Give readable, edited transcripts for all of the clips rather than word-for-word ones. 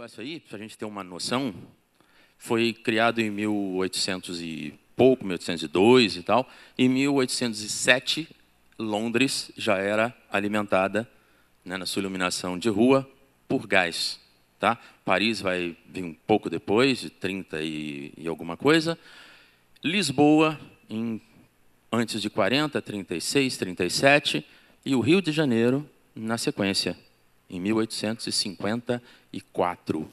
negócio aí, para a gente ter uma noção, foi criado em 1800 e pouco, 1802 e tal. Em 1807, Londres já era alimentada, né, na sua iluminação de rua, por gás. Tá? Paris vai vir um pouco depois, de 30 e alguma coisa. Lisboa, antes de 40, 36, 37. E o Rio de Janeiro, na sequência, em 1854.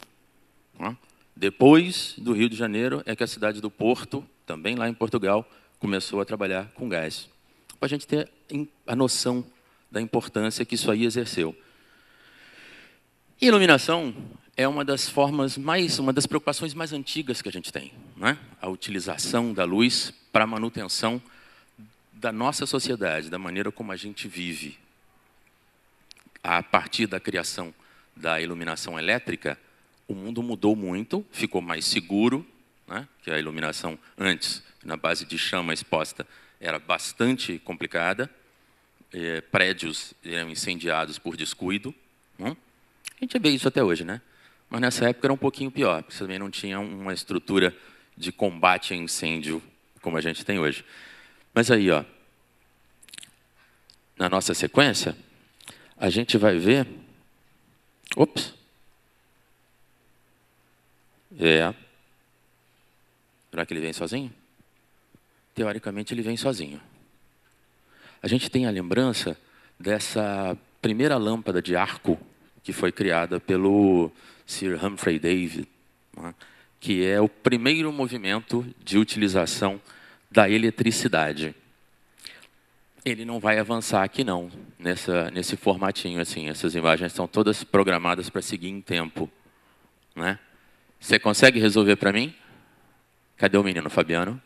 Depois do Rio de Janeiro é que a cidade do Porto, também lá em Portugal, começou a trabalhar com gás. Para a gente ter a noção da importância que isso aí exerceu. Iluminação é uma das preocupações mais antigas que a gente tem, né? A utilização da luz para a manutenção da nossa sociedade, da maneira como a gente vive. A partir da criação da iluminação elétrica, o mundo mudou muito, ficou mais seguro, né? Que a iluminação antes, na base de chama exposta, era bastante complicada. Prédios eram incendiados por descuido. A gente vê isso até hoje, né? Mas nessa época era um pouquinho pior, porque também não tinha uma estrutura de combate a incêndio como a gente tem hoje. Mas aí, ó, na nossa sequência, a gente vai ver... Ops! Será que ele vem sozinho? Teoricamente, ele vem sozinho. A gente tem a lembrança dessa primeira lâmpada de arco que foi criada pelo Sir Humphry Davy, né, que é o primeiro movimento de utilização da eletricidade. Ele não vai avançar aqui, não, nesse formatinho. Assim. Essas imagens estão todas programadas para seguir em tempo. Né? Você consegue resolver para mim? Cadê o menino, Fabiano?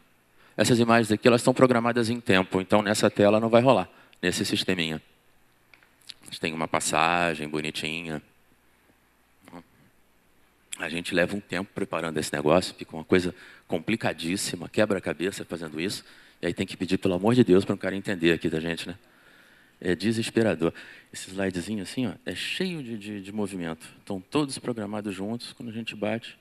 Essas imagens aqui elas estão programadas em tempo, então nessa tela não vai rolar, nesse sisteminha. A gente tem uma passagem bonitinha. A gente leva um tempo preparando esse negócio, fica uma coisa complicadíssima, quebra a cabeça fazendo isso, e aí tem que pedir, pelo amor de Deus, para um cara entender aqui da gente, né? É desesperador. Esse slidezinho assim, ó, é cheio de movimento. Estão todos programados juntos, quando a gente bate.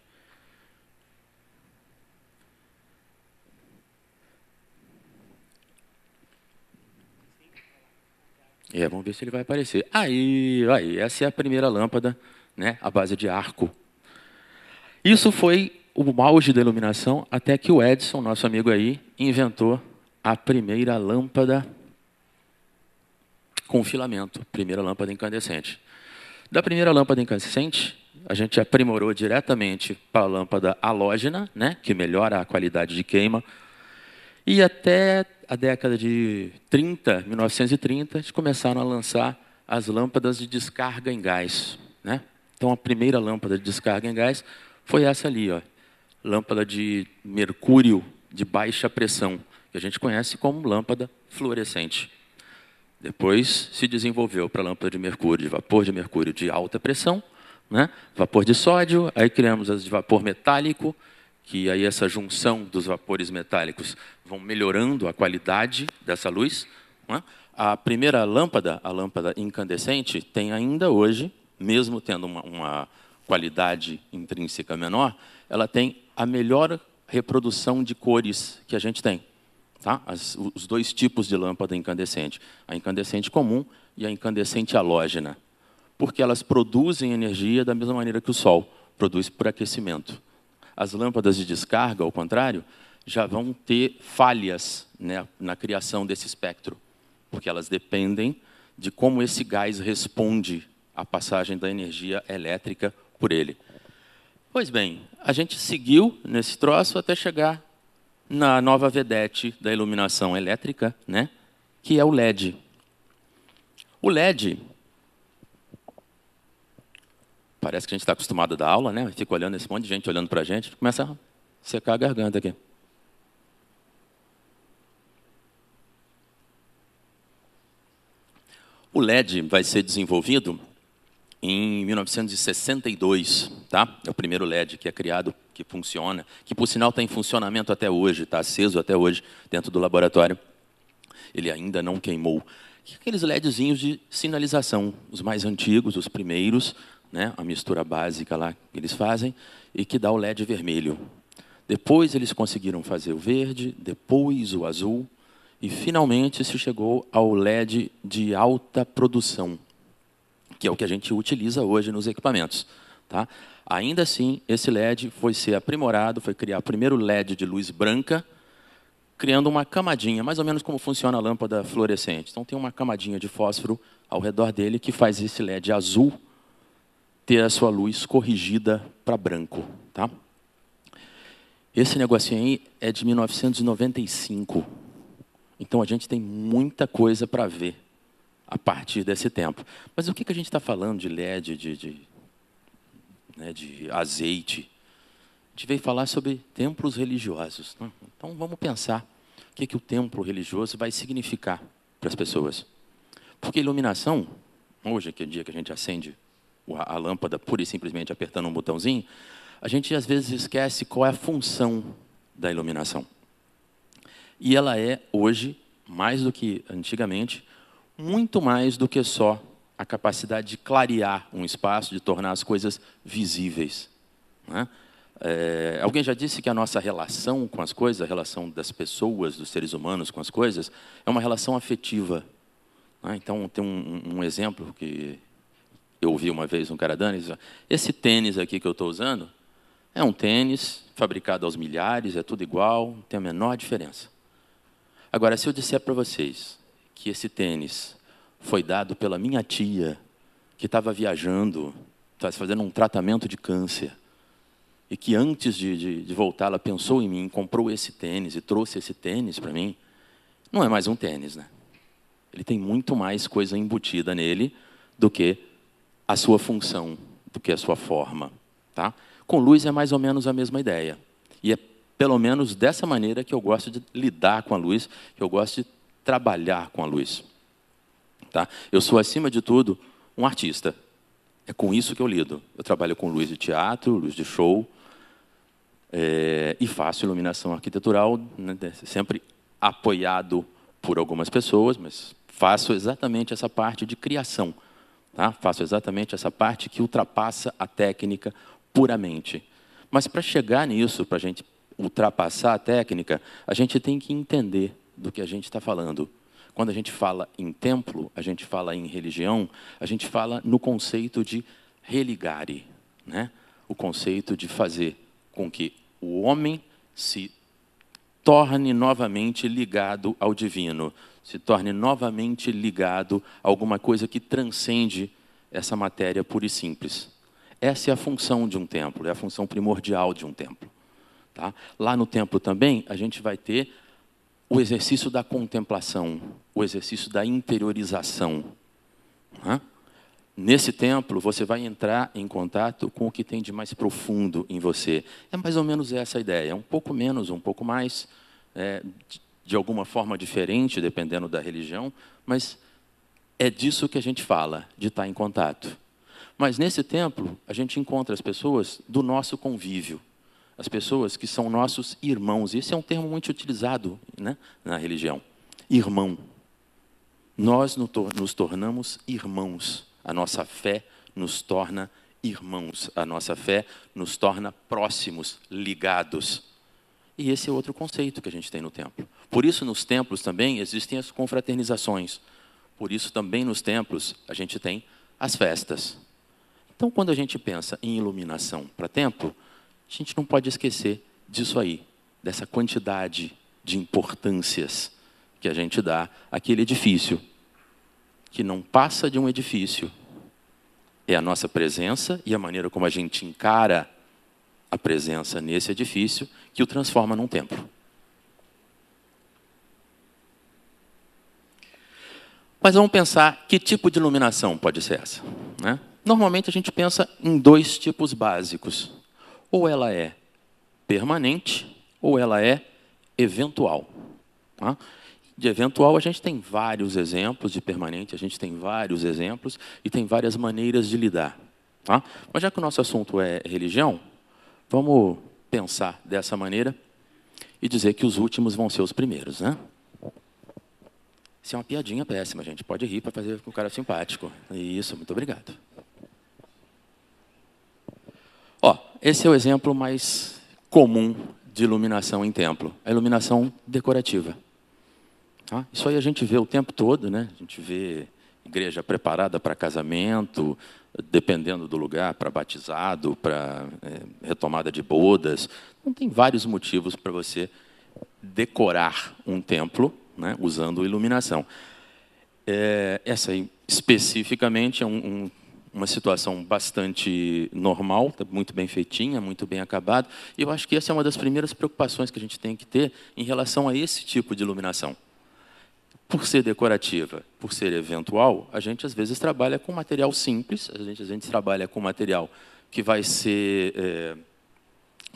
Vamos ver se ele vai aparecer. Aí, essa é a primeira lâmpada, né, à base de arco. Isso foi o auge da iluminação até que o Edison, nosso amigo aí, inventou a primeira lâmpada com filamento, primeira lâmpada incandescente. Da primeira lâmpada incandescente, a gente aprimorou diretamente para a lâmpada halógena, né, que melhora a qualidade de queima, e até a década de 1930, eles começaram a lançar as lâmpadas de descarga em gás. Né? Então, a primeira lâmpada de descarga em gás foi essa ali, ó, lâmpada de mercúrio de baixa pressão, que a gente conhece como lâmpada fluorescente. Depois se desenvolveu para a lâmpada de mercúrio, de vapor de mercúrio de alta pressão, né? Vapor de sódio, aí criamos as de vapor metálico, que aí essa junção dos vapores metálicos vão melhorando a qualidade dessa luz. Né? A primeira lâmpada, a lâmpada incandescente, tem ainda hoje, mesmo tendo uma qualidade intrínseca menor, ela tem a melhor reprodução de cores que a gente tem. Tá? Os dois tipos de lâmpada incandescente, a incandescente comum e a incandescente halógena, porque elas produzem energia da mesma maneira que o Sol produz por aquecimento. As lâmpadas de descarga, ao contrário, já vão ter falhas, né, na criação desse espectro, porque elas dependem de como esse gás responde à passagem da energia elétrica por ele. Pois bem, a gente seguiu nesse troço até chegar na nova vedete da iluminação elétrica, né, que é o LED. O LED... Parece que a gente está acostumado a dar aula, né? Fica olhando esse monte de gente olhando para a gente, começa a secar a garganta aqui. O LED vai ser desenvolvido em 1962, tá? É o primeiro LED que é criado, que funciona, que por sinal está em funcionamento até hoje, está aceso até hoje dentro do laboratório. Ele ainda não queimou. Aqueles LEDzinhos de sinalização, os mais antigos, os primeiros, né, a mistura básica lá que eles fazem, e que dá o LED vermelho. Depois eles conseguiram fazer o verde, depois o azul, e finalmente se chegou ao LED de alta produção, que é o que a gente utiliza hoje nos equipamentos. Tá? Ainda assim, esse LED foi ser aprimorado, foi criar o primeiro LED de luz branca, criando uma camadinha, mais ou menos como funciona a lâmpada fluorescente. Então, tem uma camadinha de fósforo ao redor dele que faz esse LED azul ter a sua luz corrigida para branco. Tá? Esse negocinho aí é de 1995. Então, a gente tem muita coisa para ver a partir desse tempo. Mas o que a gente está falando de LED, de azeite? A gente veio falar sobre templos religiosos. Então, vamos pensar o que o templo religioso vai significar para as pessoas. Porque iluminação, hoje, que é o dia que a gente acende a lâmpada pura e simplesmente apertando um botãozinho, a gente às vezes esquece qual é a função da iluminação. E ela é, hoje, mais do que antigamente, muito mais do que só a capacidade de clarear um espaço, de tornar as coisas visíveis. Né? Alguém já disse que a nossa relação com as coisas, a relação das pessoas, dos seres humanos com as coisas, é uma relação afetiva. Né? Então, tem um exemplo que eu ouvi uma vez um cara dando, esse tênis aqui que eu estou usando é um tênis fabricado aos milhares, é tudo igual, não tem a menor diferença. Agora, se eu disser para vocês que esse tênis foi dado pela minha tia, que estava viajando, estava fazendo um tratamento de câncer, e que antes de voltar, ela pensou em mim, comprou esse tênis e trouxe esse tênis para mim, não é mais um tênis, né? Ele tem muito mais coisa embutida nele do que a sua função, do que a sua forma. Tá? Com luz é mais ou menos a mesma ideia. E é pelo menos dessa maneira que eu gosto de lidar com a luz, que eu gosto de trabalhar com a luz. Tá? Eu sou, acima de tudo, um artista. É com isso que eu lido. Eu trabalho com luz de teatro, luz de show, e faço iluminação arquitetural, né, sempre apoiado por algumas pessoas, mas faço exatamente essa parte de criação. Tá? Faço exatamente essa parte que ultrapassa a técnica puramente. Mas para chegar nisso, para a gente ultrapassar a técnica, a gente tem que entender do que a gente está falando. Quando a gente fala em templo, a gente fala em religião, a gente fala no conceito de religare, né? O conceito de fazer com que o homem se torne novamente ligado ao divino, se torne novamente ligado a alguma coisa que transcende essa matéria pura e simples. Essa é a função de um templo, é a função primordial de um templo. Tá? Lá no templo também, a gente vai ter o exercício da contemplação, o exercício da interiorização. Tá? Nesse templo, você vai entrar em contato com o que tem de mais profundo em você. É mais ou menos essa a ideia, um pouco menos, um pouco mais, de alguma forma diferente, dependendo da religião, mas é disso que a gente fala, de estar em contato. Mas nesse templo, a gente encontra as pessoas do nosso convívio, as pessoas que são nossos irmãos. Esse é um termo muito utilizado, né, na religião. Irmão. Nós nos tornamos irmãos. A nossa fé nos torna irmãos. A nossa fé nos torna próximos, ligados. E esse é outro conceito que a gente tem no templo. Por isso, nos templos também existem as confraternizações. Por isso, também nos templos, a gente tem as festas. Então, quando a gente pensa em iluminação para templo, a gente não pode esquecer disso aí, dessa quantidade de importâncias que a gente dá àquele edifício, que não passa de um edifício. É a nossa presença e a maneira como a gente encara a presença nesse edifício que o transforma num templo. Mas vamos pensar que tipo de iluminação pode ser essa, né? Normalmente a gente pensa em dois tipos básicos. Ou ela é permanente, ou ela é eventual. Tá? De eventual, a gente tem vários exemplos, de permanente, a gente tem vários exemplos, e tem várias maneiras de lidar. Tá? Mas já que o nosso assunto é religião, vamos pensar dessa maneira e dizer que os últimos vão ser os primeiros. Né? Isso é uma piadinha péssima, gente. Pode rir para fazer com o cara simpático. Isso, muito obrigado. Ó, esse é o exemplo mais comum de iluminação em templo, a iluminação decorativa. Tá? Isso aí a gente vê o tempo todo, né? A gente vê igreja preparada para casamento, dependendo do lugar, para batizado, para retomada de bodas. Então, tem vários motivos para você decorar um templo, né, usando iluminação. Essa aí, especificamente, é uma situação bastante normal, tá muito bem feitinha, muito bem acabada. E eu acho que essa é uma das primeiras preocupações que a gente tem que ter em relação a esse tipo de iluminação. Por ser decorativa, por ser eventual, a gente às vezes trabalha com material simples, a gente trabalha com material que vai ser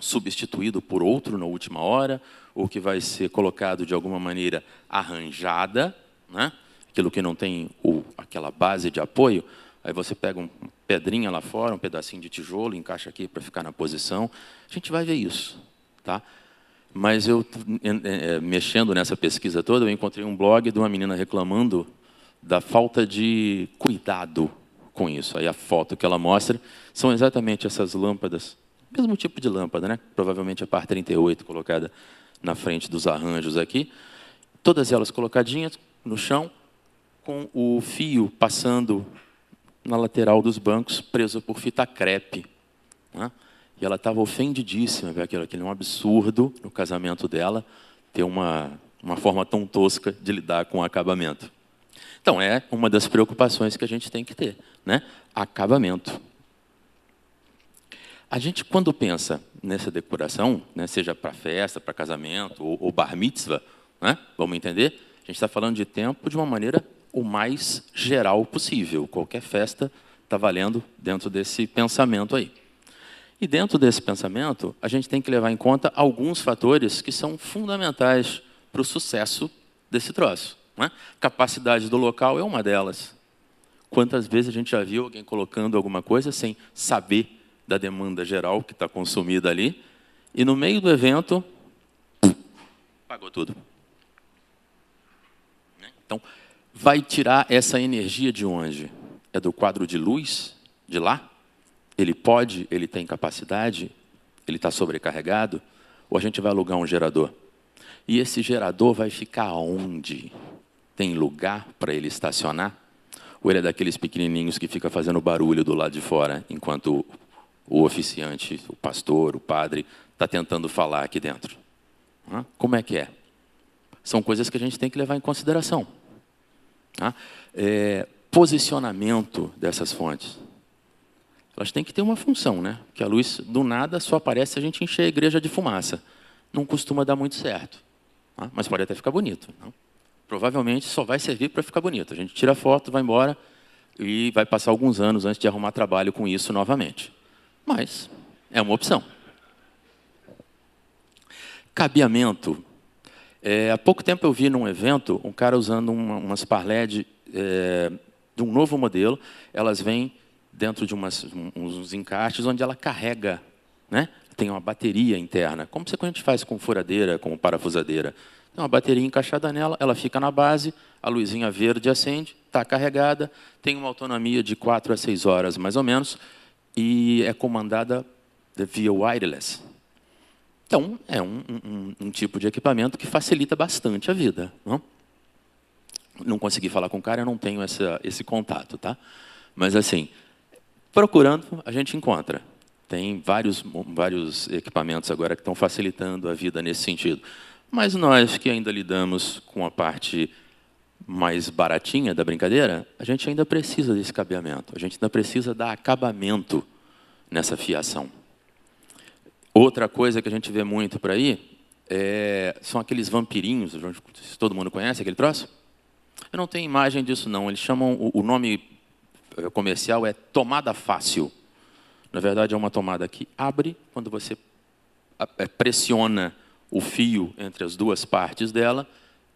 substituído por outro na última hora, ou que vai ser colocado de alguma maneira arranjada, né? Aquilo que não tem aquela base de apoio, aí você pega uma pedrinha lá fora, um pedacinho de tijolo, encaixa aqui para ficar na posição. A gente vai ver isso, tá? Mas eu, mexendo nessa pesquisa toda, eu encontrei um blog de uma menina reclamando da falta de cuidado com isso. Aí a foto que ela mostra são exatamente essas lâmpadas, mesmo tipo de lâmpada, né? Provavelmente a par 38 colocada na frente dos arranjos aqui. Todas elas colocadinhas no chão, com o fio passando na lateral dos bancos, preso por fita crepe, né? E ela estava ofendidíssima, ver aquilo é um absurdo no casamento dela, ter uma forma tão tosca de lidar com o acabamento. Então, é uma das preocupações que a gente tem que ter, né? Acabamento. A gente, quando pensa nessa decoração, né, seja para festa, para casamento ou bar mitzvah, né, vamos entender, a gente está falando de tempo de uma maneira o mais geral possível. Qualquer festa está valendo dentro desse pensamento aí. E dentro desse pensamento, a gente tem que levar em conta alguns fatores que são fundamentais para o sucesso desse troço, né? Capacidade do local é uma delas. Quantas vezes a gente já viu alguém colocando alguma coisa sem saber da demanda geral que está consumida ali, e no meio do evento, pagou tudo. Então, vai tirar essa energia de onde? É do quadro de luz de lá? Ele pode, ele tem capacidade, ele está sobrecarregado, ou a gente vai alugar um gerador? E esse gerador vai ficar onde? Tem lugar para ele estacionar? Ou ele é daqueles pequenininhos que fica fazendo barulho do lado de fora, enquanto o oficiante, o pastor, o padre, está tentando falar aqui dentro? Como é que é? São coisas que a gente tem que levar em consideração. Posicionamento dessas fontes. Elas têm que ter uma função, né? Porque a luz, do nada, só aparece se a gente encher a igreja de fumaça. Não costuma dar muito certo. Mas pode até ficar bonito. Não? Provavelmente só vai servir para ficar bonito. A gente tira a foto, vai embora e vai passar alguns anos antes de arrumar trabalho com isso novamente. Mas é uma opção. Cabeamento. Há pouco tempo eu vi num evento um cara usando umas par LED de um novo modelo. Elas vêm dentro de uns encaixes onde ela carrega, né? Tem uma bateria interna, como a gente faz com furadeira, com parafusadeira. Tem uma bateria encaixada nela, ela fica na base, a luzinha verde acende, está carregada, tem uma autonomia de 4 a 6 horas, mais ou menos, e é comandada via wireless. Então, é um tipo de equipamento que facilita bastante a vida. Não consegui falar com o cara, eu não tenho esse contato, tá? Mas, assim, procurando, a gente encontra. Tem vários equipamentos agora que estão facilitando a vida nesse sentido. Mas nós que ainda lidamos com a parte mais baratinha da brincadeira, a gente ainda precisa desse cabeamento. A gente ainda precisa dar acabamento nessa fiação. Outra coisa que a gente vê muito por aí são aqueles vampirinhos. Todo mundo conhece aquele troço? Eu não tenho imagem disso, não. Eles chamam, o nome comercial é tomada fácil. Na verdade, é uma tomada que abre, quando você pressiona o fio entre as duas partes dela,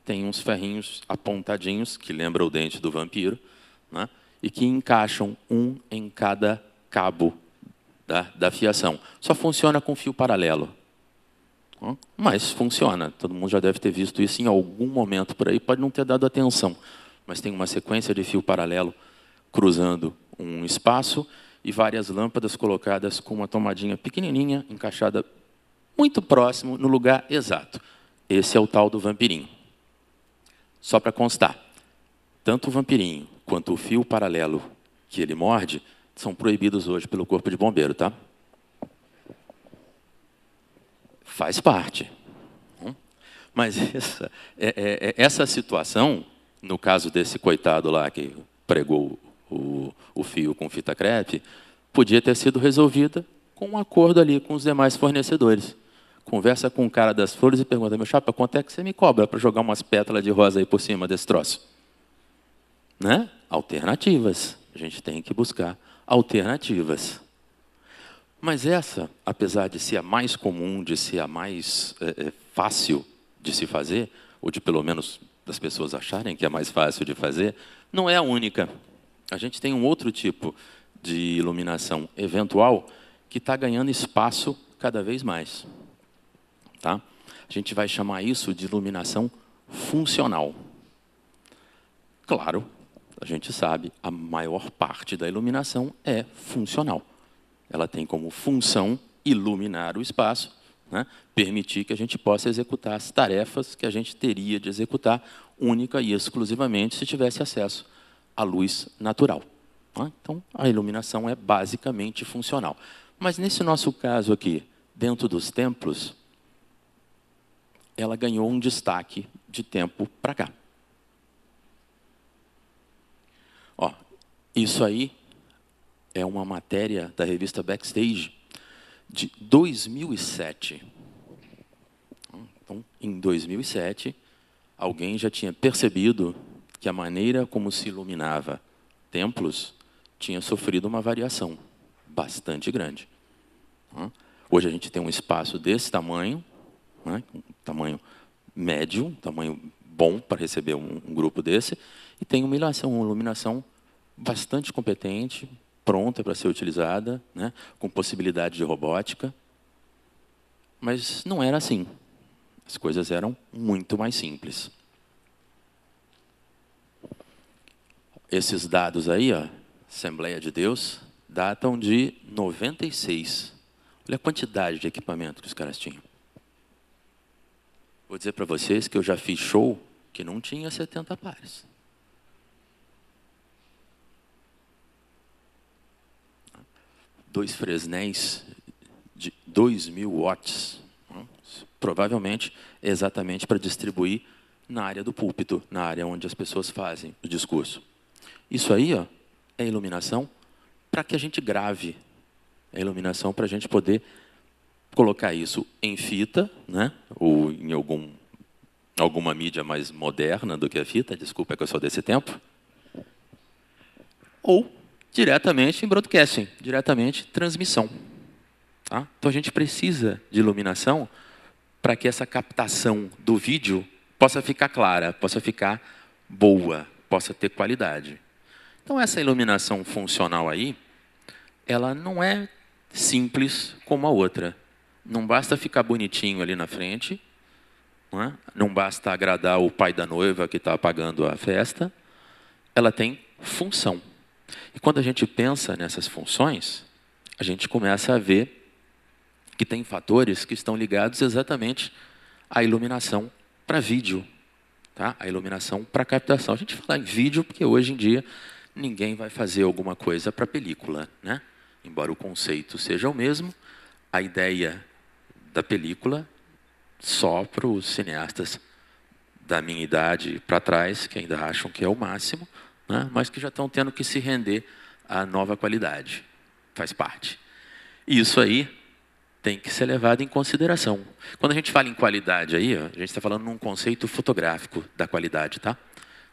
tem uns ferrinhos apontadinhos, que lembram o dente do vampiro, né? E que encaixam um em cada cabo da fiação. Só funciona com fio paralelo. Mas funciona. Todo mundo já deve ter visto isso em algum momento por aí, pode não ter dado atenção, mas tem uma sequência de fio paralelo cruzando um espaço e várias lâmpadas colocadas com uma tomadinha pequenininha, encaixada muito próximo, no lugar exato. Esse é o tal do vampirinho. Só para constar, tanto o vampirinho quanto o fio paralelo que ele morde são proibidos hoje pelo Corpo de Bombeiro, tá? Faz parte. Mas essa situação, no caso desse coitado lá que pregou o fio com fita crepe, podia ter sido resolvida com um acordo ali com os demais fornecedores. Conversa com o cara das flores e pergunta: meu chapa, quanto é que você me cobra para jogar umas pétalas de rosa aí por cima desse troço? Né? Alternativas. A gente tem que buscar alternativas. Mas essa, apesar de ser a mais comum, de ser a mais fácil de se fazer, ou de pelo menos das pessoas acharem que é mais fácil de fazer, não é a única. A gente tem um outro tipo de iluminação eventual que está ganhando espaço cada vez mais. Tá? A gente vai chamar isso de iluminação funcional. Claro, a gente sabe, a maior parte da iluminação é funcional. Ela tem como função iluminar o espaço, né? Permitir que a gente possa executar as tarefas que a gente teria de executar única e exclusivamente se tivesse acesso à luz natural. Tá? Então, a iluminação é basicamente funcional. Mas, nesse nosso caso aqui, dentro dos templos, ela ganhou um destaque de tempo para cá. Ó, isso aí é uma matéria da revista Backstage de 2007. Então, em 2007, alguém já tinha percebido que a maneira como se iluminava templos tinha sofrido uma variação bastante grande. Hoje a gente tem um espaço desse tamanho, né, um tamanho médio, um tamanho bom para receber um grupo desse, e tem uma iluminação bastante competente, pronta para ser utilizada, né, com possibilidade de robótica. Mas não era assim. As coisas eram muito mais simples. Esses dados aí, ó, Assembleia de Deus, datam de 96. Olha a quantidade de equipamento que os caras tinham. Vou dizer para vocês que eu já fiz show que não tinha 70 pares. Dois Fresnéis de 2.000 watts, provavelmente exatamente para distribuir na área do púlpito, na área onde as pessoas fazem o discurso. Isso aí, ó, é iluminação para que a gente grave, é iluminação para a gente poder colocar isso em fita, né, ou em alguma mídia mais moderna do que a fita, desculpa, é que eu sou desse tempo, ou diretamente em broadcasting, diretamente transmissão. Tá? Então, a gente precisa de iluminação para que essa captação do vídeo possa ficar clara, possa ficar boa, possa ter qualidade. Então, essa iluminação funcional aí, ela não é simples como a outra. Não basta ficar bonitinho ali na frente, não basta agradar o pai da noiva que está pagando a festa, ela tem função. E quando a gente pensa nessas funções, a gente começa a ver que tem fatores que estão ligados exatamente à iluminação para vídeo, tá? A iluminação para captação. A gente fala em vídeo porque hoje em dia ninguém vai fazer alguma coisa para película, né? Embora o conceito seja o mesmo, a ideia da película só para os cineastas da minha idade para trás, que ainda acham que é o máximo, né? Mas que já estão tendo que se render à nova qualidade. Faz parte. E isso aí tem que ser levado em consideração. Quando a gente fala em qualidade aí, ó, a gente está falando num conceito fotográfico da qualidade, tá?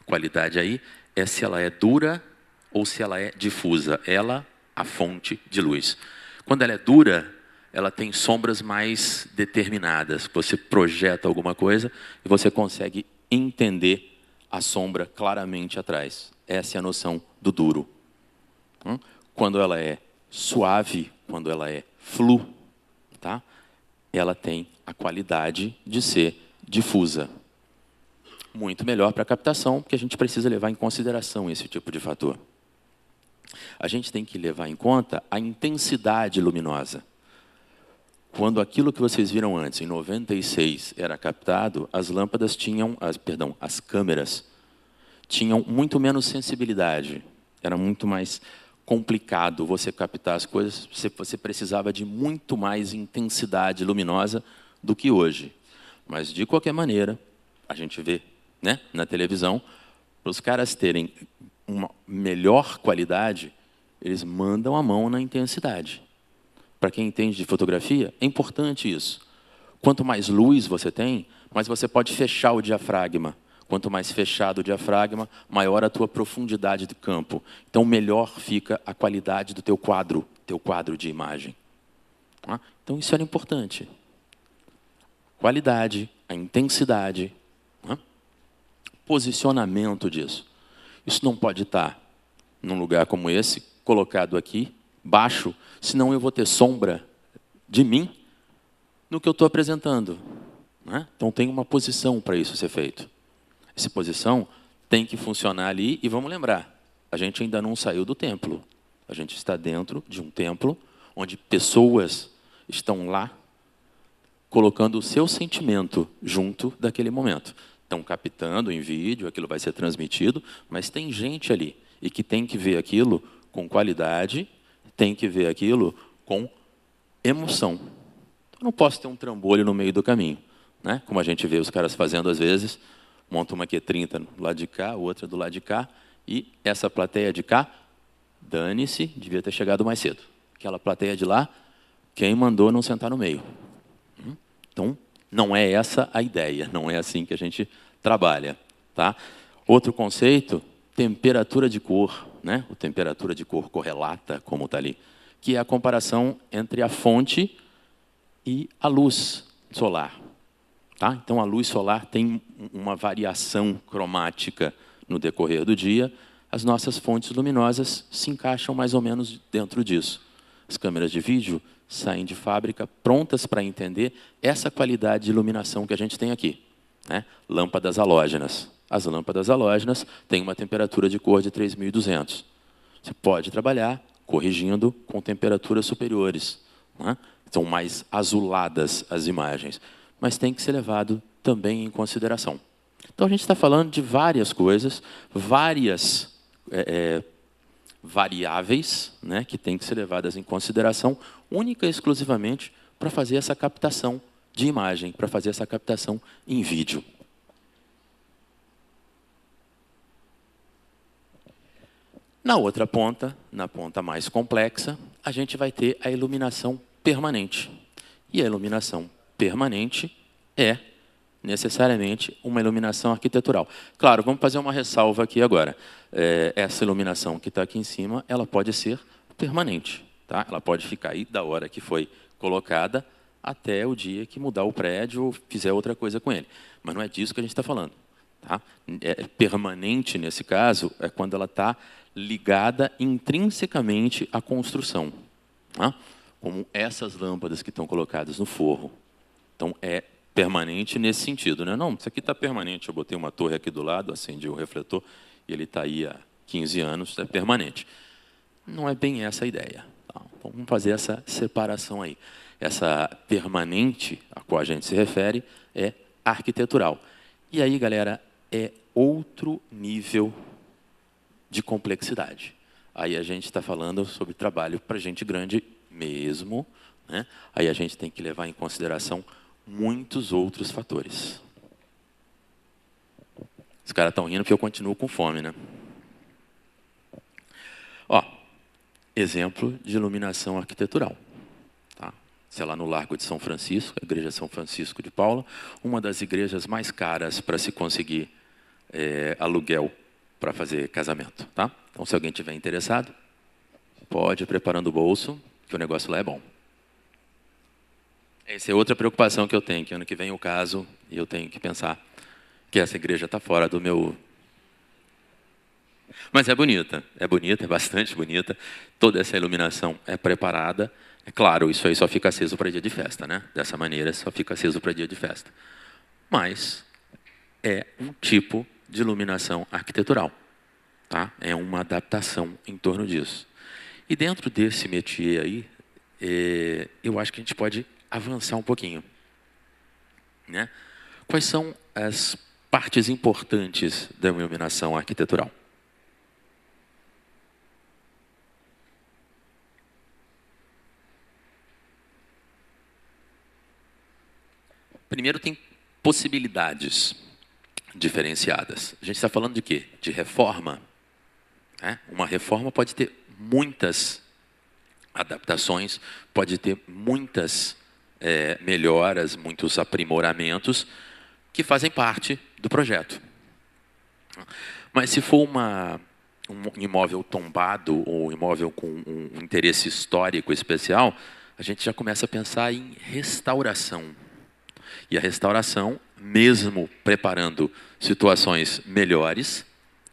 Qualidade aí é se ela é dura ou se ela é difusa. Ela, a fonte de luz. Quando ela é dura, ela tem sombras mais determinadas. Você projeta alguma coisa e você consegue entender a sombra claramente atrás. Essa é a noção do duro. Quando ela é suave, quando ela é flu, tá? Ela tem a qualidade de ser difusa. Muito melhor para a captação, porque a gente precisa levar em consideração esse tipo de fator. A gente tem que levar em conta a intensidade luminosa. Quando aquilo que vocês viram antes, em 96, era captado, as lâmpadas tinham, as câmeras tinham muito menos sensibilidade. Era muito mais complicado você captar as coisas, você precisava de muito mais intensidade luminosa do que hoje. Mas, de qualquer maneira, a gente vê, né, na televisão, para os caras terem uma melhor qualidade, eles mandam a mão na intensidade. Para quem entende de fotografia, é importante isso. Quanto mais luz você tem, mais você pode fechar o diafragma. Quanto mais fechado o diafragma, maior a tua profundidade do campo. Então, melhor fica a qualidade do teu quadro de imagem. Então, isso era importante. Qualidade, a intensidade, posicionamento disso. Isso não pode estar num lugar como esse, colocado aqui, baixo, senão eu vou ter sombra de mim no que eu estou apresentando. Então, tem uma posição para isso ser feito. Essa posição tem que funcionar ali, e vamos lembrar, a gente ainda não saiu do templo. A gente está dentro de um templo onde pessoas estão lá colocando o seu sentimento junto daquele momento. Estão captando em vídeo, aquilo vai ser transmitido, mas tem gente ali e que tem que ver aquilo com qualidade, tem que ver aquilo com emoção. Eu não posso ter um trambolho no meio do caminho, né? Como a gente vê os caras fazendo às vezes. Monta uma Q30 do lado de cá, outra do lado de cá, e essa plateia de cá, dane-se, devia ter chegado mais cedo. Aquela plateia de lá, quem mandou não sentar no meio? Então, não é essa a ideia, não é assim que a gente trabalha. Tá? Outro conceito, temperatura de cor, né? O temperatura de cor correlata, como está ali, que é a comparação entre a fonte e a luz solar. Tá? Então, a luz solar tem uma variação cromática no decorrer do dia. As nossas fontes luminosas se encaixam mais ou menos dentro disso. As câmeras de vídeo saem de fábrica prontas para entender essa qualidade de iluminação que a gente tem aqui. Né? Lâmpadas halógenas. As lâmpadas halógenas têm uma temperatura de cor de 3.200. Você pode trabalhar corrigindo com temperaturas superiores. Né? São mais azuladas as imagens. Mas tem que ser levado também em consideração. Então, a gente está falando de várias coisas, várias variáveis, né, que têm que ser levadas em consideração, única e exclusivamente para fazer essa captação de imagem, para fazer essa captação em vídeo. Na outra ponta, na ponta mais complexa, a gente vai ter a iluminação permanente. E a iluminação permanente é necessariamente uma iluminação arquitetural. Claro, vamos fazer uma ressalva aqui agora. Essa iluminação que está aqui em cima, ela pode ser permanente. Tá? Ela pode ficar aí da hora que foi colocada até o dia que mudar o prédio ou fizer outra coisa com ele. Mas não é disso que a gente está falando. Tá? Permanente, nesse caso, é quando ela está ligada intrinsecamente à construção. Tá? Como essas lâmpadas que estão colocadas no forro. Então, é permanente nesse sentido. Né? Não, isso aqui está permanente. Eu botei uma torre aqui do lado, acendi o refletor, e ele está aí há 15 anos, é permanente. Não é bem essa a ideia. Tá? Então, vamos fazer essa separação aí. Essa permanente a qual a gente se refere é arquitetural. E aí, galera, é outro nível de complexidade. Aí a gente está falando sobre trabalho para gente grande mesmo, né? Aí a gente tem que levar em consideração muitos outros fatores. Os caras estão rindo porque eu continuo com fome, né? Ó, exemplo de iluminação arquitetural. Tá? Sei lá, no Largo de São Francisco, a Igreja São Francisco de Paula, uma das igrejas mais caras para se conseguir aluguel para fazer casamento. Tá? Então, se alguém tiver interessado, pode ir preparando o bolso, que o negócio lá é bom. Essa é outra preocupação que eu tenho, que ano que vem eu caso e eu tenho que pensar que essa igreja está fora do meu... Mas é bonita, é bastante bonita. Toda essa iluminação é preparada. É claro, isso aí só fica aceso para dia de festa, né? Dessa maneira, só fica aceso para dia de festa. Mas é um tipo de iluminação arquitetural. Tá? É uma adaptação em torno disso. E dentro desse métier aí, eu acho que a gente pode avançar um pouquinho, né? Quais são as partes importantes da iluminação arquitetural? Primeiro, tem possibilidades diferenciadas. A gente está falando de quê? De reforma, né? Uma reforma pode ter muitas adaptações, pode ter muitas melhoras, muitos aprimoramentos que fazem parte do projeto. Mas se for um imóvel tombado ou um imóvel com um interesse histórico especial, a gente já começa a pensar em restauração. E a restauração, mesmo preparando situações melhores,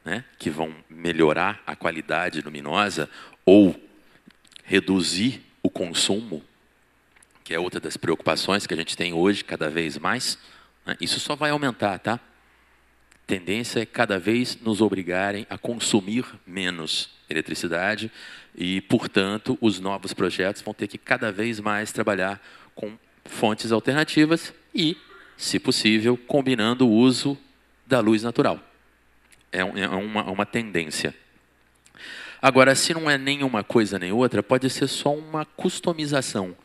né, que vão melhorar a qualidade luminosa ou reduzir o consumo, que é outra das preocupações que a gente tem hoje cada vez mais, né, isso só vai aumentar, tá? Tendência é cada vez nos obrigarem a consumir menos eletricidade e, portanto, os novos projetos vão ter que cada vez mais trabalhar com fontes alternativas e, se possível, combinando o uso da luz natural. É uma tendência. Agora, se não é nenhuma coisa nem outra, pode ser só uma customização.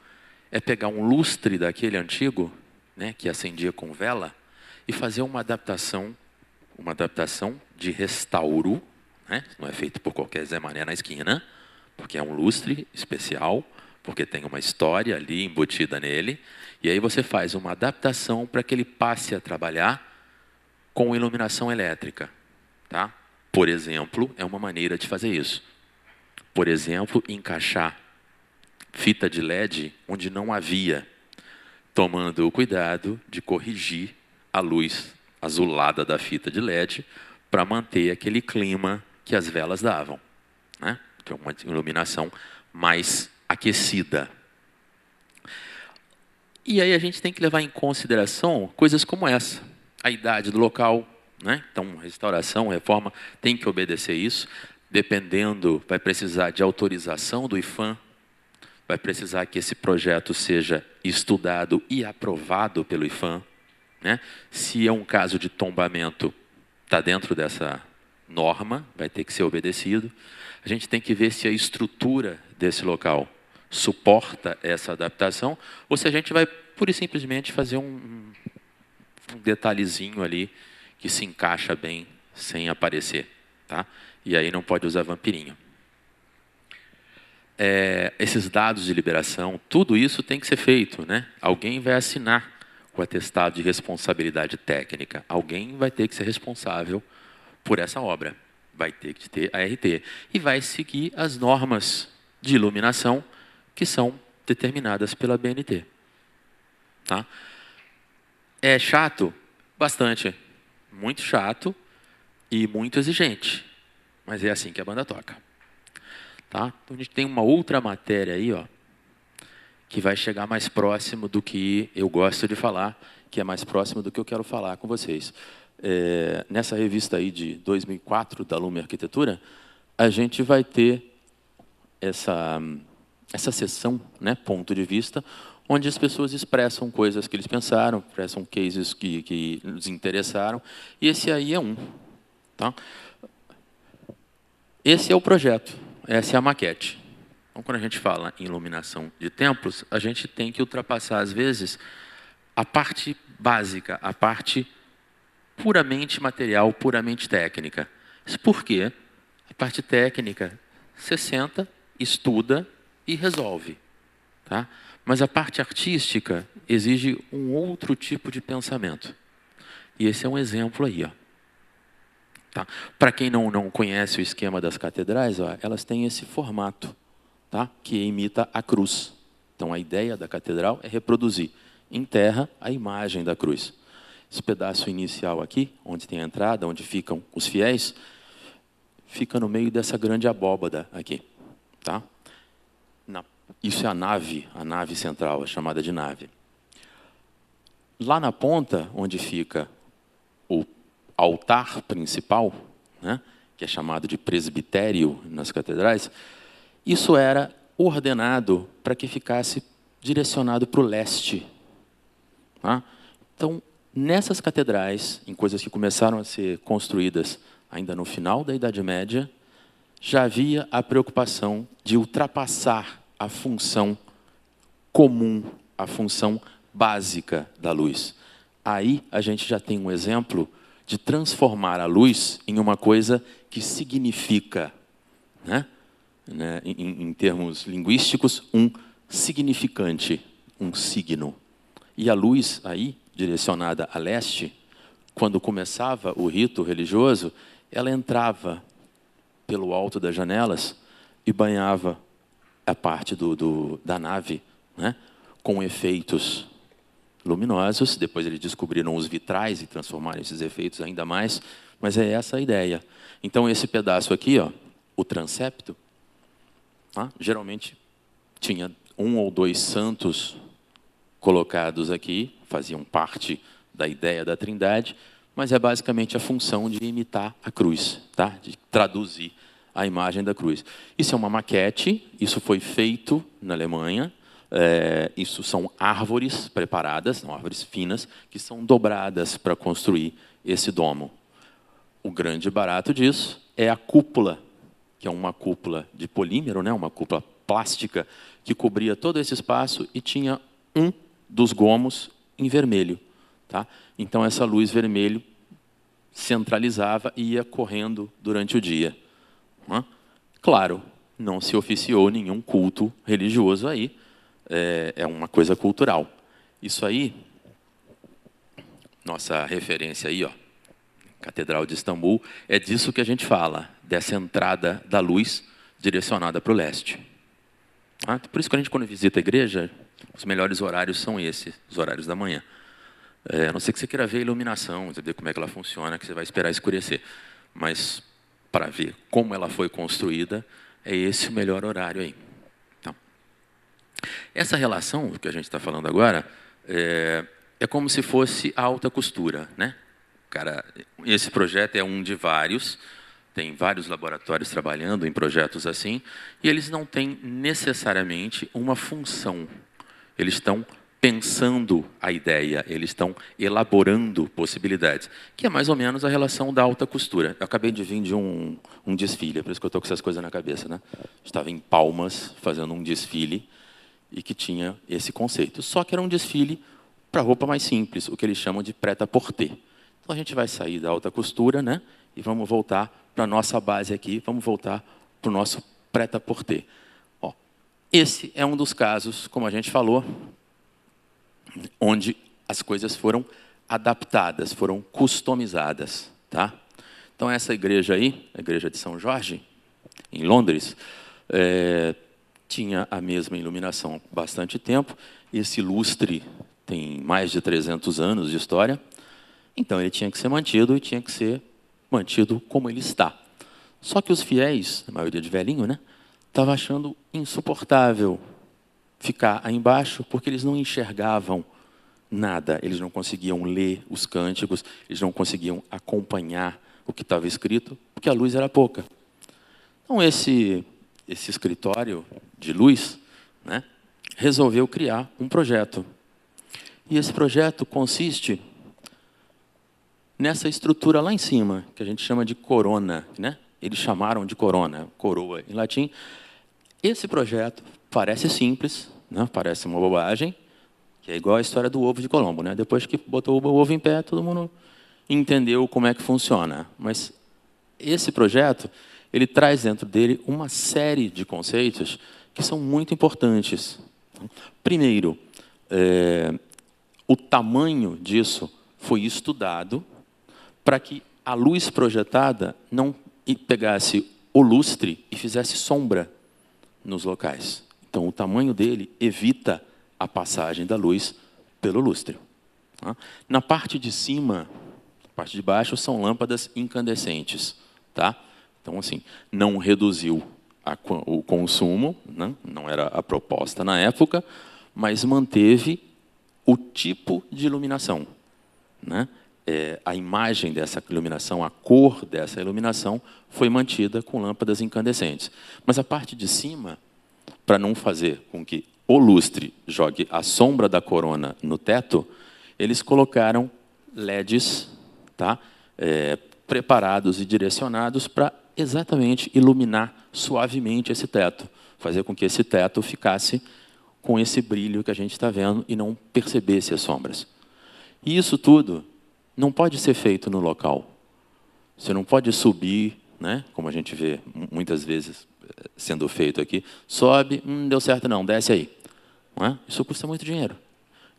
É pegar um lustre daquele antigo, né, que acendia com vela, e fazer uma adaptação de restauro, né? Não é feito por qualquer Zé Mané na esquina, porque é um lustre especial, porque tem uma história ali embutida nele, e aí você faz uma adaptação para que ele passe a trabalhar com iluminação elétrica, tá? Por exemplo, é uma maneira de fazer isso. Por exemplo, encaixar fita de LED onde não havia, tomando o cuidado de corrigir a luz azulada da fita de LED para manter aquele clima que as velas davam, né? Que é uma iluminação mais aquecida. E aí a gente tem que levar em consideração coisas como essa. A idade do local, né? Então, restauração, reforma, tem que obedecer isso. Dependendo, vai precisar de autorização do IPHAN, vai precisar que esse projeto seja estudado e aprovado pelo IPHAN, né? Se é um caso de tombamento, está dentro dessa norma, vai ter que ser obedecido. A gente tem que ver se a estrutura desse local suporta essa adaptação, ou se a gente vai pura e simplesmente fazer um detalhezinho ali que se encaixa bem sem aparecer, tá? E aí não pode usar vampirinho. Esses dados de liberação, tudo isso tem que ser feito, né? Alguém vai assinar o atestado de responsabilidade técnica. Alguém vai ter que ser responsável por essa obra. Vai ter que ter ART. E vai seguir as normas de iluminação que são determinadas pela BNT. Tá? É chato? Bastante. Muito chato e muito exigente. Mas é assim que a banda toca. Tá? Então a gente tem uma outra matéria aí, ó, que vai chegar mais próximo do que eu gosto de falar, que é mais próximo do que eu quero falar com vocês. Nessa revista aí de 2004, da Lume Arquitetura, a gente vai ter essa sessão, né, ponto de vista, onde as pessoas expressam coisas que eles pensaram, expressam cases que nos interessaram, e esse aí é um. Tá? Esse é o projeto, essa é a maquete. Então, quando a gente fala em iluminação de templos, a gente tem que ultrapassar, às vezes, a parte básica, a parte puramente material, puramente técnica. Isso porque a parte técnica, você senta, estuda e resolve. Tá? Mas a parte artística exige um outro tipo de pensamento. E esse é um exemplo aí, ó. Tá? Para quem não conhece o esquema das catedrais, ó, elas têm esse formato, tá? Que imita a cruz. Então, a ideia da catedral é reproduzir em terra a imagem da cruz. Esse pedaço inicial aqui, onde tem a entrada, onde ficam os fiéis, fica no meio dessa grande abóbada aqui. Tá? Isso é a nave central, a chamada de nave. Lá na ponta, onde fica o altar principal, né, que é chamado de presbitério nas catedrais, Isso era ordenado para que ficasse direcionado para o leste. Tá? Então, nessas catedrais, em coisas que começaram a ser construídas ainda no final da Idade Média, já havia a preocupação de ultrapassar a função comum, a função básica da luz. Aí a gente já tem um exemplo de transformar a luz em uma coisa que significa, né? Em termos linguísticos, um significante, um signo. E a luz aí, direcionada a leste, quando começava o rito religioso, ela entrava pelo alto das janelas e banhava a parte da nave, né? Com efeitos luminosos. Depois eles descobriram os vitrais e transformaram esses efeitos ainda mais, mas é essa a ideia. Então, esse pedaço aqui, ó, o transepto, tá? Geralmente tinha 1 ou 2 santos colocados aqui, faziam parte da ideia da Trindade, mas é basicamente a função de imitar a cruz, tá? De traduzir a imagem da cruz. Isso é uma maquete, isso foi feito na Alemanha, isso são árvores preparadas, são árvores finas, que são dobradas para construir esse domo. O grande barato disso é a cúpula, que é uma cúpula de polímero, né? Uma cúpula plástica, que cobria todo esse espaço e tinha um dos gomos em vermelho. Tá? Então, essa luz vermelho centralizava e ia correndo durante o dia. Claro, não se oficiou nenhum culto religioso aí, é uma coisa cultural. Isso aí, nossa referência aí, ó, Catedral de Istambul, é disso que a gente fala, dessa entrada da luz direcionada para o leste. Por isso que a gente, quando visita a igreja, os melhores horários são esses, os horários da manhã. A não ser que você queira ver a iluminação, ver como é que ela funciona, que você vai esperar escurecer. Mas, para ver como ela foi construída, é esse o melhor horário aí. Então, essa relação que a gente está falando agora é como se fosse a alta costura, né? Cara, esse projeto é um de vários, tem vários laboratórios trabalhando em projetos assim, e eles não têm necessariamente uma função. Eles estão pensando a ideia, eles estão elaborando possibilidades, que é mais ou menos a relação da alta costura. Eu acabei de vir de um desfile, é por isso que eu estou com essas coisas na cabeça, né? Estava em Palmas, fazendo um desfile, e que tinha esse conceito. Só que era um desfile para roupa mais simples, o que eles chamam de prêt-à-porter. Então, a gente vai sair da alta costura, né? E vamos voltar para a nossa base aqui, vamos voltar para o nosso prêt-à-porter. Esse é um dos casos, como a gente falou, onde as coisas foram adaptadas, foram customizadas. Tá? Então, essa igreja aí, a igreja de São Jorge, em Londres, tinha a mesma iluminação há bastante tempo. Esse lustre tem mais de 300 anos de história. Então, ele tinha que ser mantido e tinha que ser mantido como ele está. Só que os fiéis, a maioria de velhinho, né, estavam achando insuportável ficar aí embaixo, porque eles não enxergavam nada, eles não conseguiam ler os cânticos, eles não conseguiam acompanhar o que estava escrito, porque a luz era pouca. Então, esse escritório de luz, né, resolveu criar um projeto. E esse projeto consiste nessa estrutura lá em cima, que a gente chama de corona, né? Eles chamaram de corona, coroa em latim. Esse projeto parece simples, né? Parece uma bobagem, que é igual a história do ovo de Colombo, né? Depois que botou o ovo em pé, todo mundo entendeu como é que funciona. Mas esse projeto, ele traz dentro dele uma série de conceitos que são muito importantes. Primeiro, o tamanho disso foi estudado para que a luz projetada não pegasse o lustre e fizesse sombra nos locais. Então, o tamanho dele evita a passagem da luz pelo lustre. Na parte de cima, na parte de baixo, são lâmpadas incandescentes. Tá? Então, assim, não reduziu o consumo, né? Não era a proposta na época, mas manteve o tipo de iluminação. Né? a imagem dessa iluminação, a cor dessa iluminação, foi mantida com lâmpadas incandescentes. Mas a parte de cima, para não fazer com que o lustre jogue a sombra da corona no teto, eles colocaram LEDs, tá? Preparados e direcionados para exatamente iluminar suavemente esse teto, fazer com que esse teto ficasse com esse brilho que a gente está vendo e não percebesse as sombras. E isso tudo não pode ser feito no local. Você não pode subir, né, como a gente vê muitas vezes sendo feito aqui, sobe, não deu certo não, desce aí. Não é? Isso custa muito dinheiro.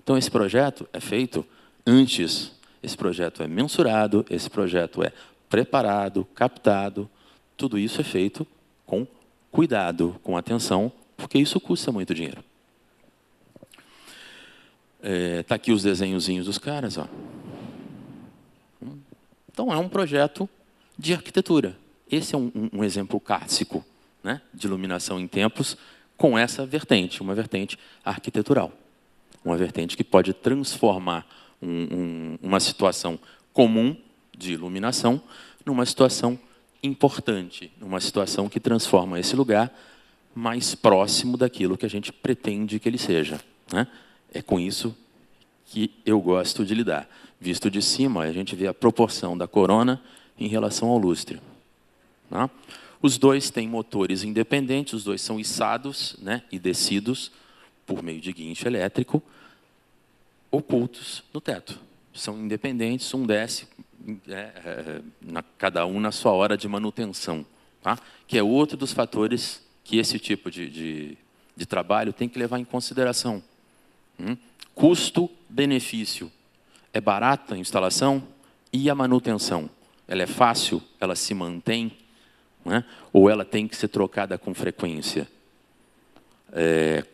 Então, esse projeto é feito antes, esse projeto é mensurado, esse projeto é preparado, captado, tudo isso é feito com cuidado, com atenção, porque isso custa muito dinheiro. Tá aqui os desenhozinhos dos caras, ó. Então, é um projeto de arquitetura. Esse é um exemplo clássico, né, de iluminação em templos com essa vertente, uma vertente arquitetural. Uma vertente que pode transformar uma situação comum de iluminação numa situação importante, numa situação que transforma esse lugar mais próximo daquilo que a gente pretende que ele seja, né? É com isso que eu gosto de lidar. Visto de cima, a gente vê a proporção da corona em relação ao lustre. Tá? Os dois têm motores independentes, os dois são içados, né, e descidos por meio de guincho elétrico, ocultos no teto. São independentes, um desce, cada um na sua hora de manutenção. Tá? Que é outro dos fatores que esse tipo de trabalho tem que levar em consideração. Custo-benefício. É barata a instalação e a manutenção. Ela é fácil, ela se mantém, né? Ou ela tem que ser trocada com frequência?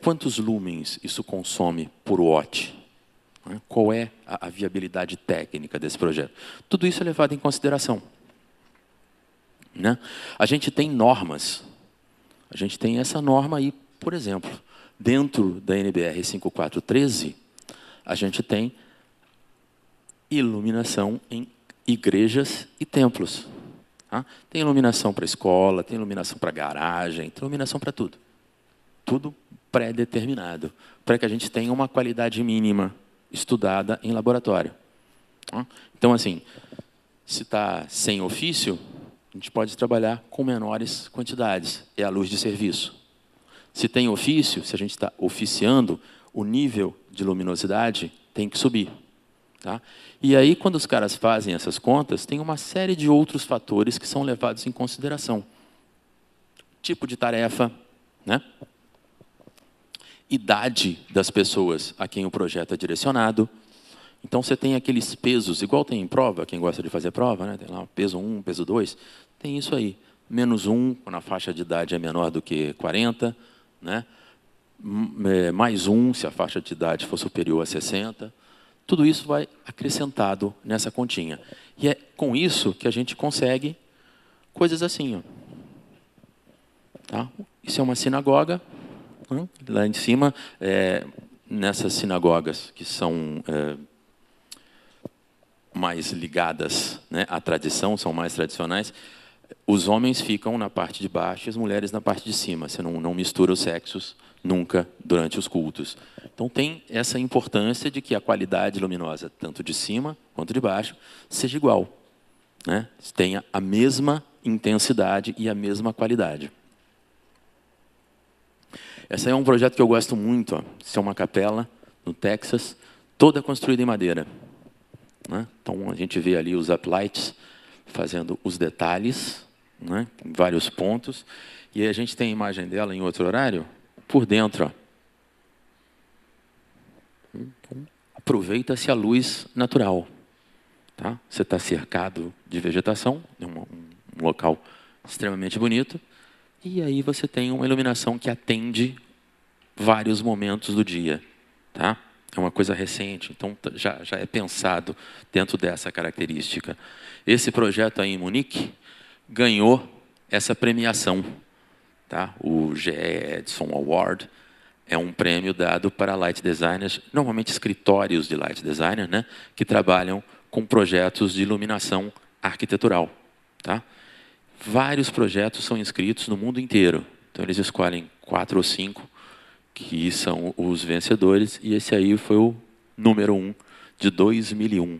Quantos lumens isso consome por watt? Qual é a viabilidade técnica desse projeto? Tudo isso é levado em consideração. Né? A gente tem normas. A gente tem essa norma aí, por exemplo, dentro da NBR 5413, a gente tem iluminação em igrejas e templos. Tá? Tem iluminação para escola, tem iluminação para garagem, tem iluminação para tudo. Tudo pré-determinado, para que a gente tenha uma qualidade mínima estudada em laboratório. Tá? Então, assim, se está sem ofício, a gente pode trabalhar com menores quantidades, é a luz de serviço. Se tem ofício, se a gente está oficiando, o nível de luminosidade tem que subir. Tá? E aí, quando os caras fazem essas contas, tem uma série de outros fatores que são levados em consideração. Tipo de tarefa, né? Idade das pessoas a quem o projeto é direcionado. Então, você tem aqueles pesos, igual tem em prova, quem gosta de fazer prova, né? Tem lá peso 1, peso 2, tem isso aí. -1, quando a faixa de idade é menor do que 40, né? +1, se a faixa de idade for superior a 60. Tudo isso vai acrescentado nessa continha. E é com isso que a gente consegue coisas assim. Ó. Tá? Isso é uma sinagoga. Lá em cima, nessas sinagogas que são mais ligadas, né, à tradição, são mais tradicionais, os homens ficam na parte de baixo e as mulheres na parte de cima. Você não mistura os sexos nunca durante os cultos. Então, tem essa importância de que a qualidade luminosa, tanto de cima quanto de baixo, seja igual. Né? Tenha a mesma intensidade e a mesma qualidade. Esse é um projeto que eu gosto muito. Ó. Isso é uma capela no Texas, toda construída em madeira. Né? Então, a gente vê ali os uplights fazendo os detalhes, né, em vários pontos. E a gente tem a imagem dela em outro horário, por dentro. Ó. Então, aproveita-se a luz natural. Tá? Você está cercado de vegetação, é um local extremamente bonito, e aí você tem uma iluminação que atende vários momentos do dia. Tá? É uma coisa recente, então já é pensado dentro dessa característica. Esse projeto aí em Munique ganhou essa premiação. Tá? O GE Edison Award é um prêmio dado para light designers, normalmente escritórios de light designer, né, que trabalham com projetos de iluminação arquitetural. Tá? Vários projetos são inscritos no mundo inteiro. Então, eles escolhem 4 ou 5 que são os vencedores, e esse aí foi o número 1 de 2001.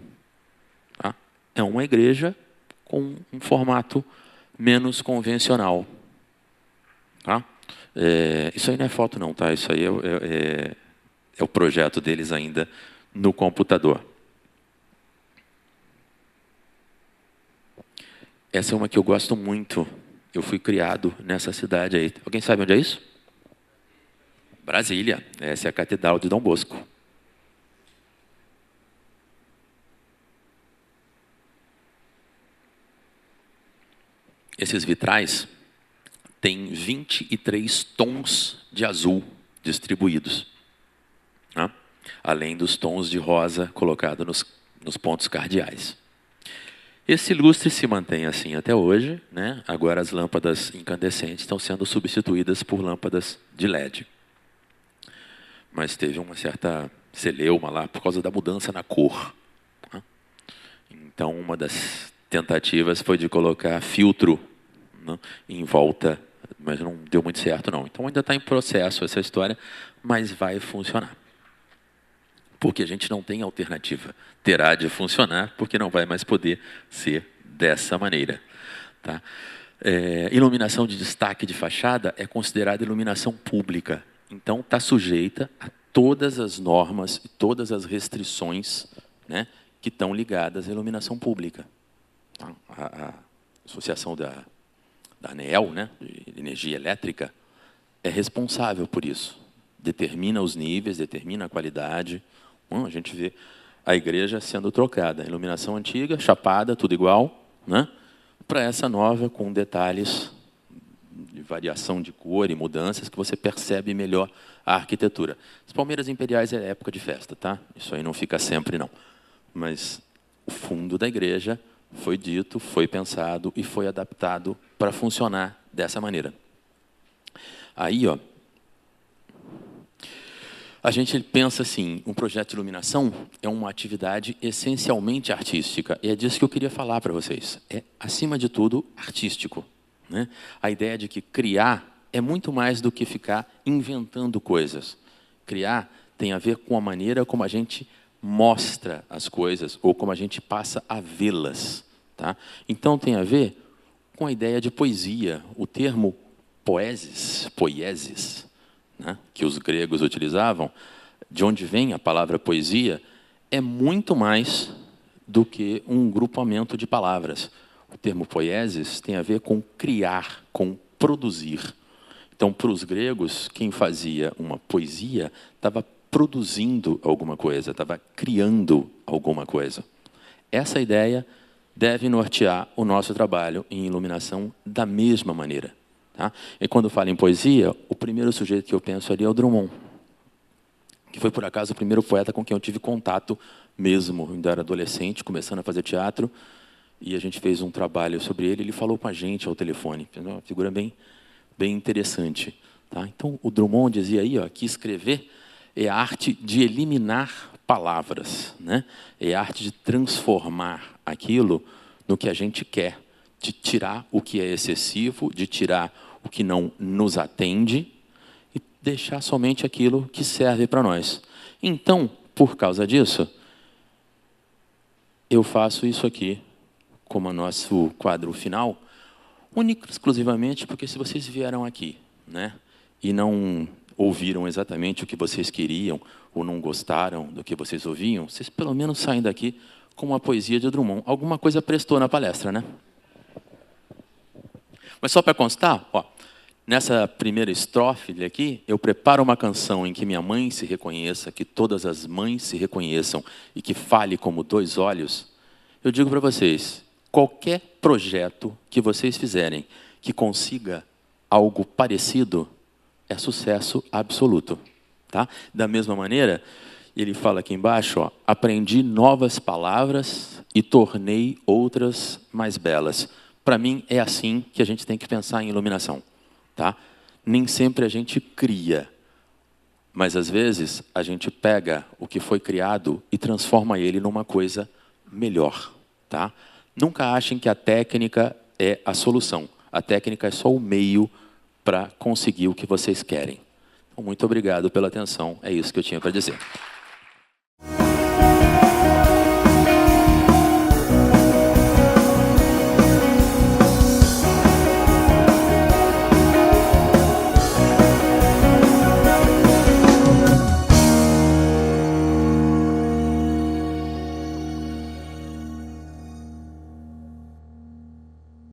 Tá? É uma igreja com um formato menos convencional. Tá? Isso aí não é foto não, tá? Isso aí é o projeto deles ainda no computador. Essa é uma que eu gosto muito. Eu fui criado nessa cidade aí. Alguém sabe onde é isso? Brasília. Essa é a Catedral de Dom Bosco. Esses vitrais têm 23 tons de azul distribuídos, né? Além dos tons de rosa colocados nos pontos cardeais. Esse lustre se mantém assim até hoje, né? Agora as lâmpadas incandescentes estão sendo substituídas por lâmpadas de LED. Mas teve uma certa celeuma lá por causa da mudança na cor, né? Então, uma das tentativas foi de colocar filtro, né, em volta, mas não deu muito certo, não. Então, ainda está em processo essa história, mas vai funcionar. Porque a gente não tem alternativa. Terá de funcionar, porque não vai mais poder ser dessa maneira. Tá? Iluminação de destaque de fachada é considerada iluminação pública. Então, está sujeita a todas as normas e todas as restrições, né, que estão ligadas à iluminação pública. Tá? A associação da ANEEL, né, de energia elétrica, é responsável por isso. Determina os níveis, determina a qualidade. A gente vê a igreja sendo trocada. A iluminação antiga, chapada, tudo igual, né, para essa nova, com detalhes de variação de cor e mudanças, que você percebe melhor a arquitetura. As palmeiras imperiais é época de festa, tá? Isso aí não fica sempre, não. Mas o fundo da igreja foi dito, foi pensado e foi adaptado para funcionar dessa maneira. Aí, ó, a gente pensa assim, um projeto de iluminação é uma atividade essencialmente artística. E é disso que eu queria falar para vocês. É, acima de tudo, artístico, né? A ideia de que criar é muito mais do que ficar inventando coisas. Criar tem a ver com a maneira como a gente mostra as coisas ou como a gente passa a vê-las. Tá? Então, tem a ver com a ideia de poesia. O termo poiesis, né, que os gregos utilizavam, de onde vem a palavra poesia, é muito mais do que um grupamento de palavras. O termo poiesis tem a ver com criar, com produzir. Então, para os gregos, quem fazia uma poesia estava produzindo alguma coisa, estava criando alguma coisa. Essa ideia deve nortear o nosso trabalho em iluminação da mesma maneira. Tá? E quando falo em poesia, o primeiro sujeito que eu penso ali é o Drummond, que foi, por acaso, o primeiro poeta com quem eu tive contato mesmo. Ainda era adolescente, começando a fazer teatro, e a gente fez um trabalho sobre ele. Ele falou com a gente ao telefone. Uma figura bem interessante. Tá? Então, o Drummond dizia aí, ó, que escrever é a arte de eliminar palavras, né? É a arte de transformar aquilo no que a gente quer, de tirar o que é excessivo, de tirar o que não nos atende e deixar somente aquilo que serve para nós. Então, por causa disso, eu faço isso aqui como nosso quadro final, único exclusivamente porque se vocês vieram aqui, né, e não ouviram exatamente o que vocês queriam ou não gostaram do que vocês ouviam, vocês pelo menos saem daqui com uma poesia de Drummond. Alguma coisa prestou na palestra, né? Mas só para constar, ó, nessa primeira estrofe aqui, eu preparo uma canção em que minha mãe se reconheça, que todas as mães se reconheçam e que fale como 2 olhos. Eu digo para vocês, qualquer projeto que vocês fizerem que consiga algo parecido é sucesso absoluto. Tá? Da mesma maneira, ele fala aqui embaixo, ó, aprendi novas palavras e tornei outras mais belas. Para mim, é assim que a gente tem que pensar em iluminação. Tá? Nem sempre a gente cria, mas às vezes a gente pega o que foi criado e transforma ele numa coisa melhor. Tá? Nunca achem que a técnica é a solução. A técnica é só o meio para conseguir o que vocês querem. Então, muito obrigado pela atenção. É isso que eu tinha para dizer.